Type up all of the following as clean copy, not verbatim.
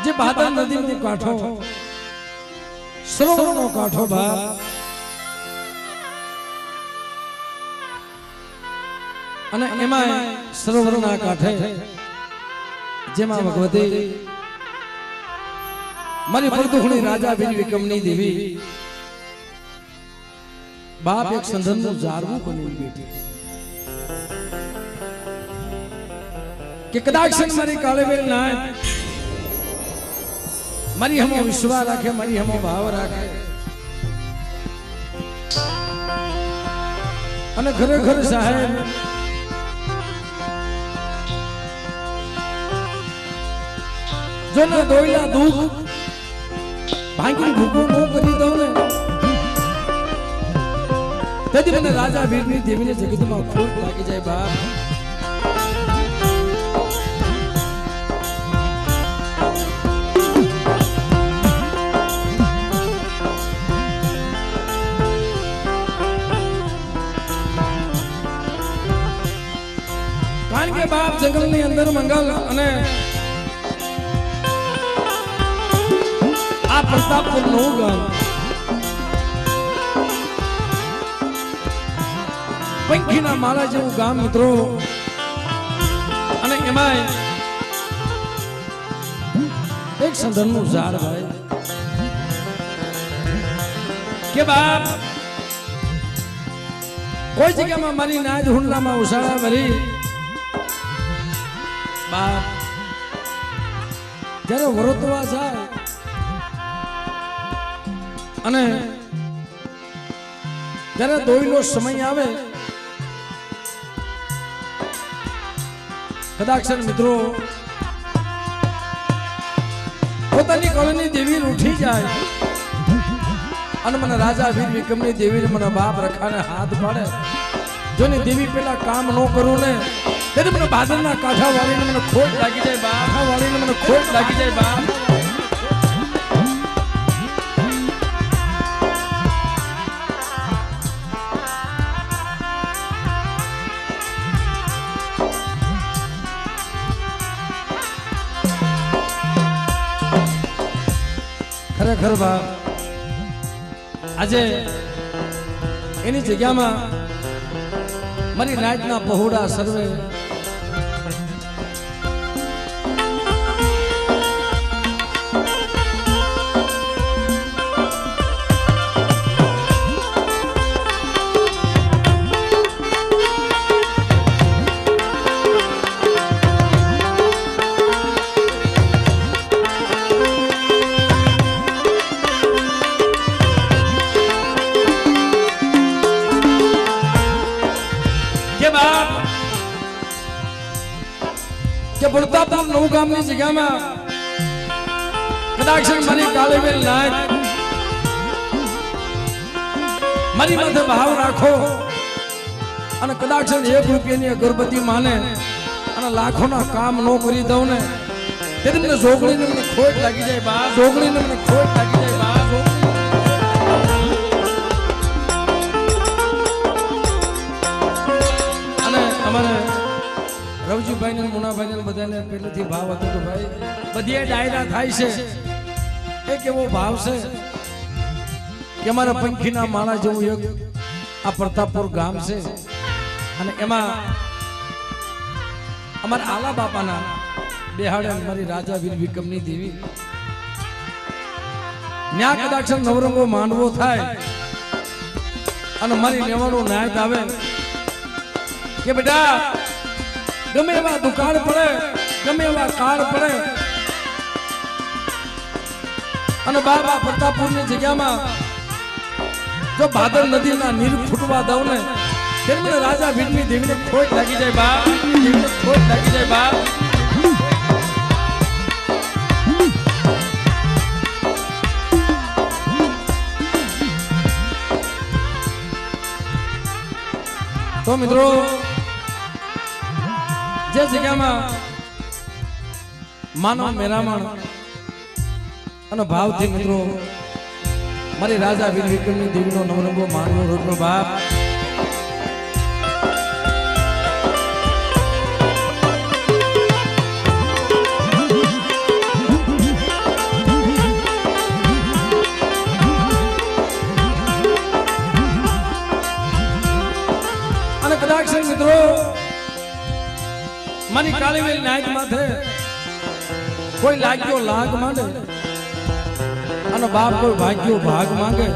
જે ભાદર નદીનો કાંઠો સરોવરનો કાંઠો બાપ અને એમાં સરોવરના કાંઠે જેમાં ભગવતી મારી પરદુખણી રાજા વીર વિક્રમની દેવી બાપ એક સંધનનું ઝાડવું બની બેઠી કે કદાચ મારી કાળેવેલ ના મારી હમો વિશ્વાસ રાખે મારી હમો ભાવ રાખે અને ખરેખર સાહેબ જો ના દોયલા દુઃખ ભાંગી ભૂકો ન કરી દઉં ને તેથી મને રાજા વીરની દેવીને જગતમાં ખોટ લાગી જાય બાપ કારણ કે બાપ જંગલની અંદર મંગલ અને આ પ્રતાપપુર નું ગામ પંખીના માળા જેવું ગામ મિત્રો અને એમાં એક સંધનનું ઝાડ ભાઈ કે બાપ કોઈ જગ્યામાં મારી નાજ હુંડલામાં ઉછાળા ભરી બાપ જ્યારે વરોતવા જાય અને જ્યારે દોયલો સમય આવે કદાચ મિત્રો પોતાની કોલની દેવી ઉઠી જાય અને મને રાજા વીર વિક્રમની દેવી મને બાપ રખાને હાથ પાડે જો ને દેવી પેલા કામ ન કરું ને ત્યારે મને બાદરના કાંઠા વાળીને મને ખોટ લાગી જાય બાપ વાળીને મને ખોટ લાગી જાય બાપ ખરેખર બાપ આજે એની જગ્યામાં મારી નાચના પહોળા સર્વે કે પ્રતાપપુર નવ ગામની જગ્યામાં કદાચ મારી કાળેવેલ નાચ મારી માથે ભાવ રાખો અને કદાચ 1 રૂપિયાની અગરબત્તી માને અને લાખોના કામ ન કરી દઉં ને તેથી મને જોગણીને મને ખોટ લાગી જાય બા જોગણીને મને ખોટ લાગી જાય બા અને અમારે રવજીભાઈ ને મુનાભાઈ ને બધાને પહેલેથી ભાવ હતો કે ભાઈ બધી ડાયરા થાય છે એક એવો ભાવ છે કે અમારા પંખીના માળા જેવું એક આ પ્રતાપપુર ગામ છે અને એમાં અમારા આલા બાપાના બેહાડે મારી રાજા વીર વિક્રમની દેવી ન્યા કદાચ નવરંગો માંડવો થાય અને મારી લેવાનો નાયત આવે કે બેટા ગમે એવા દુકાળ પડે ગમે એવા કાળ પડે અને બાબા પ્રતાપપુરની જગ્યામાં જો ભાદર નદીના નીર ફૂટવા દઉં ને ત્યારે મને રાજા વીરની દેવીને ખોટ લાગી જાય બા દેવીને ખોટ લાગી જાય બા તો મિત્રો જે જગ્યામાં માનવ મેરામણ અને ભાવથી મિત્રો મારી રાજા વીર વિક્રમની દેવીનો નવરંગો માનવો રોટનો બાપ મારી કાળીવેલ નાયક માથે કોઈ લાગ્યો લાગ માંડે અને બાપ કોઈ ભાગ્યો ભાગ માંગે.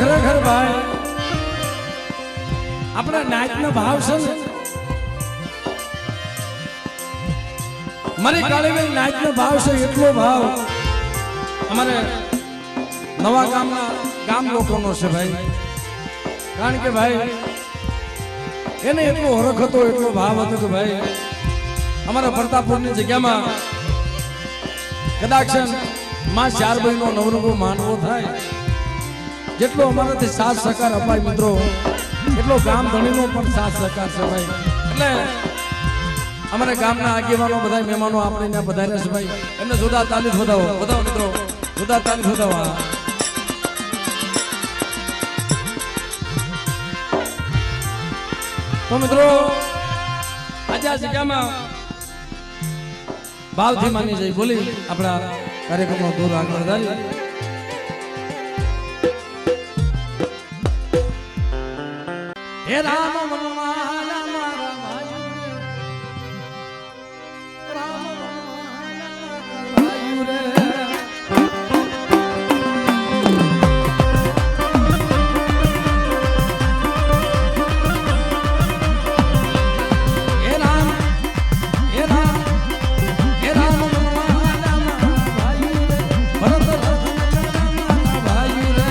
ખરેખર ભાઈ આપણા નાચનો ભાવ છે ને, મારી કાળીવેલ નાચનો ભાવ છે એટલો ભાવ અમારે નવા ગામના ગામ લોકોનો છે ભાઈ. કારણ કે ભાઈ એને એટલો હરખ હતો, એટલો ભાવ હતો કે ભાઈ અમારા પ્રતાપપુરની જગ્યામાં કદાચ માં ચાર ભાઈનો નવરંગો માનવો થાય, જેટલો અમારાથી સાથ સહકાર અપાય મિત્રો એટલો ગામ ધણીનો પણ સાથ સહકાર છે ભાઈ. એટલે અમારા ગામના આગેવાનો બધા મહેમાનો આપણે ત્યાં પધાર્યા છે ભાઈ, એમને જોરદાર તાલીમ વધાવો વધાવો મિત્રો, જોરદાર તાલીમ વધાવો. તો મિત્રો આજે આ જગ્યામાં ભાવથી માની જઈ બોલી આપણા કાર્યક્રમનો દૂર આગળ વધારીએ. હે રામ મનોમા રામ રામ રામ રામ રે. હે રામ હે રામ હે રામ મનોમા રામ ભાઈ રે, ભરત ભાઈ રે.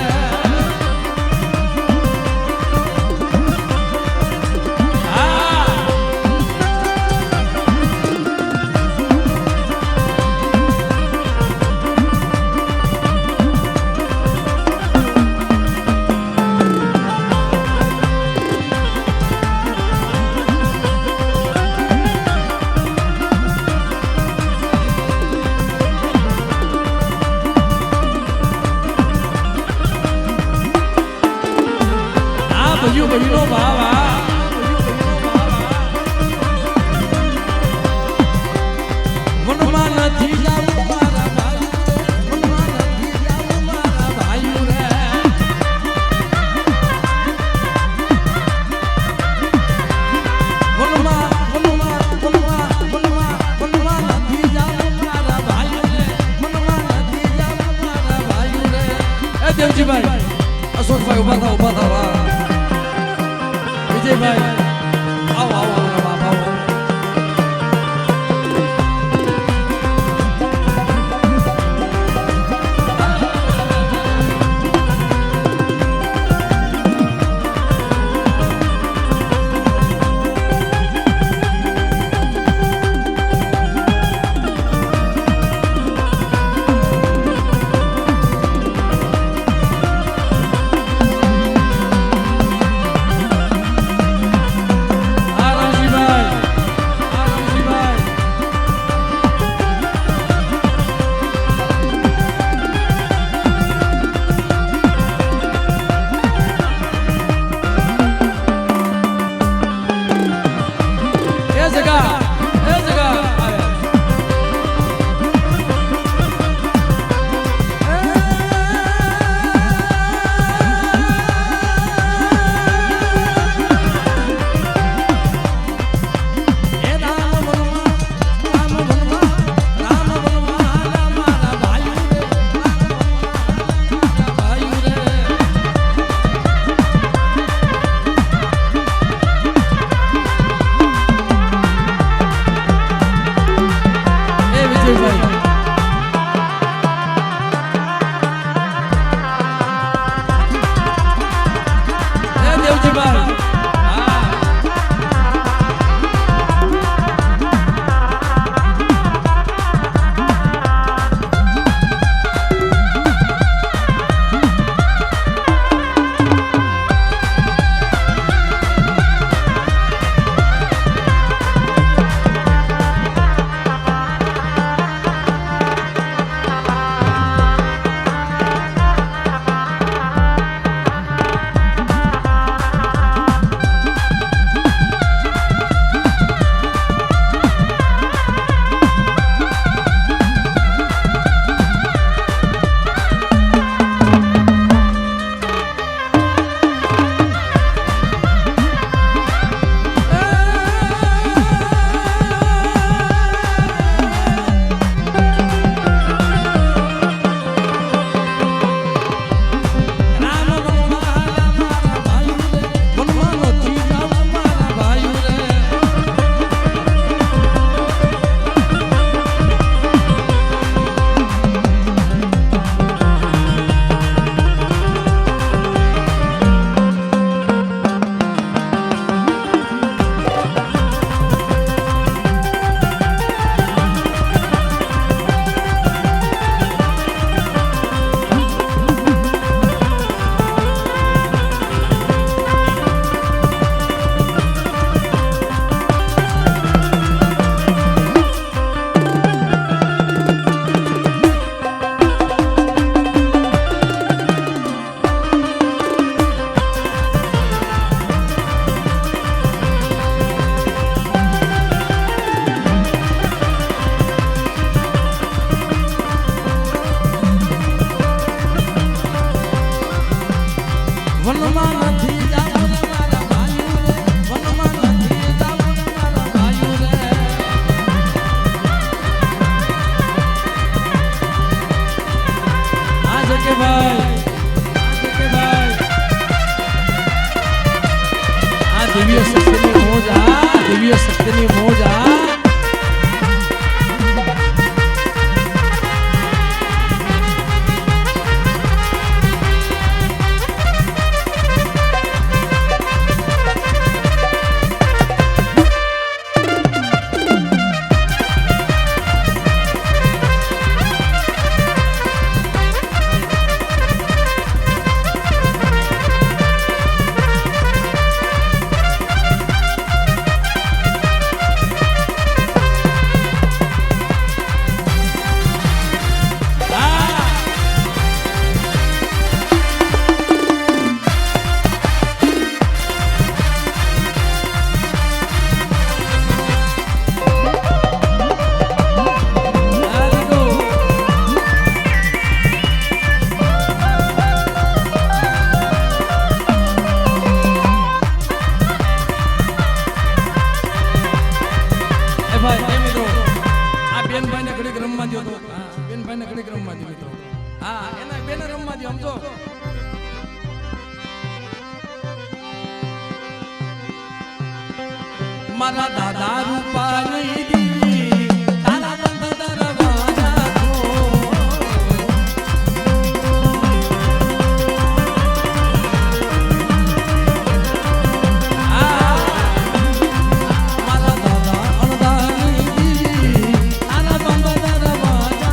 ભજુ ભજુનો ભાવ મનમાં નથી જાવું મારા ભાઈ, મનમાં નથી જાવું મારા ભાઈ રે. મનમાં મનમાં મનમાં મનમાં મનમાં નથી જાવું મારા ભાઈ રે, મનમાં નથી જાવું મારા ભાઈ રે. એ દેવજીભાઈ, અશોકભાઈ ઉભા થાવ ઉભા થાવ. વિજયભાઈ આવો આવો બાપ આવો. આ વનમાં નથી જાવું રે મારા ભાઈઓ રે, વનમાં નથી જાવું રે મારા ભાઈઓ રે. આ જકે ભાઈ, આ દિવ્ય શક્તિની મોજ, આ દિવ્ય શક્તિની મોજ, આ મારા દાદા રૂપા નહીં દીધી તારા બંધ દરવાજા મારા દાદા અણદા નહીં દીધી તારા બંધ દરવાજા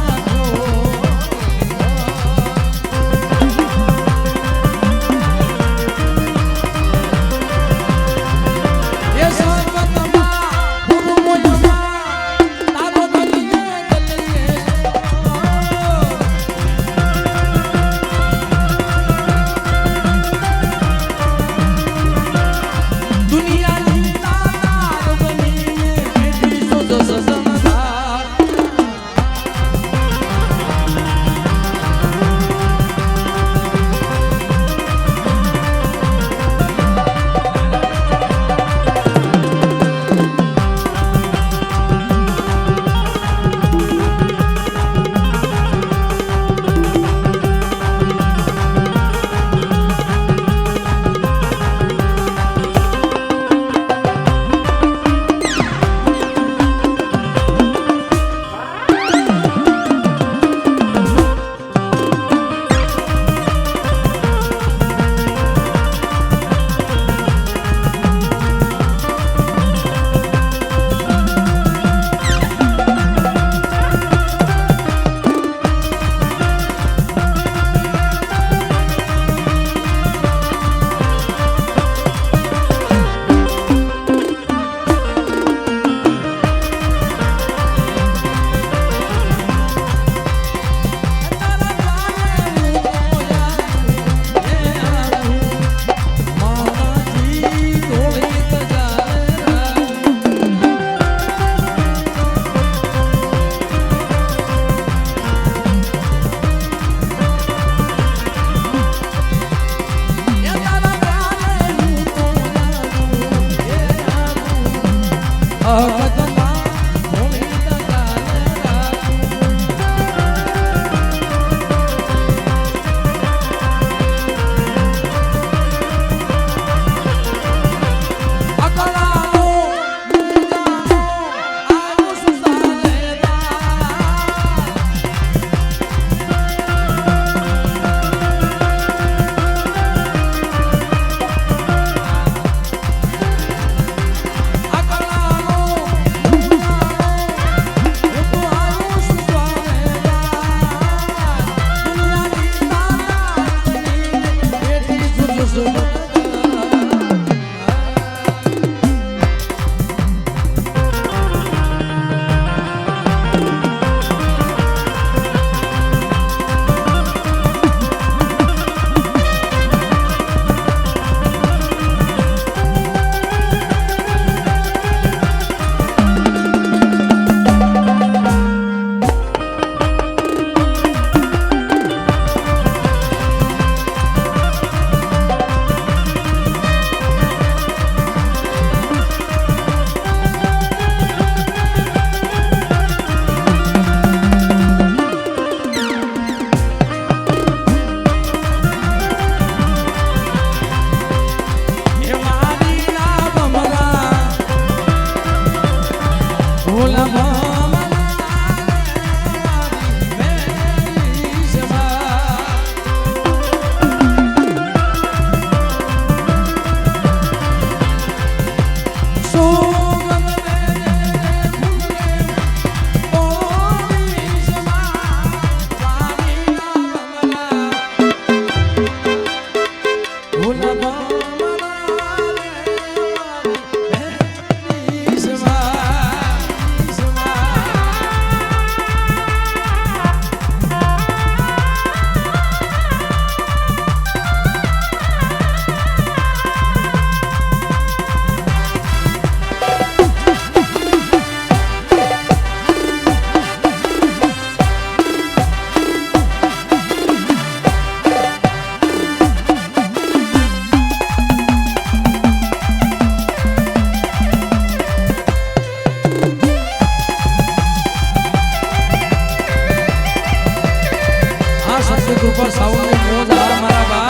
કૃપા સાવની મોજ આ મારા બા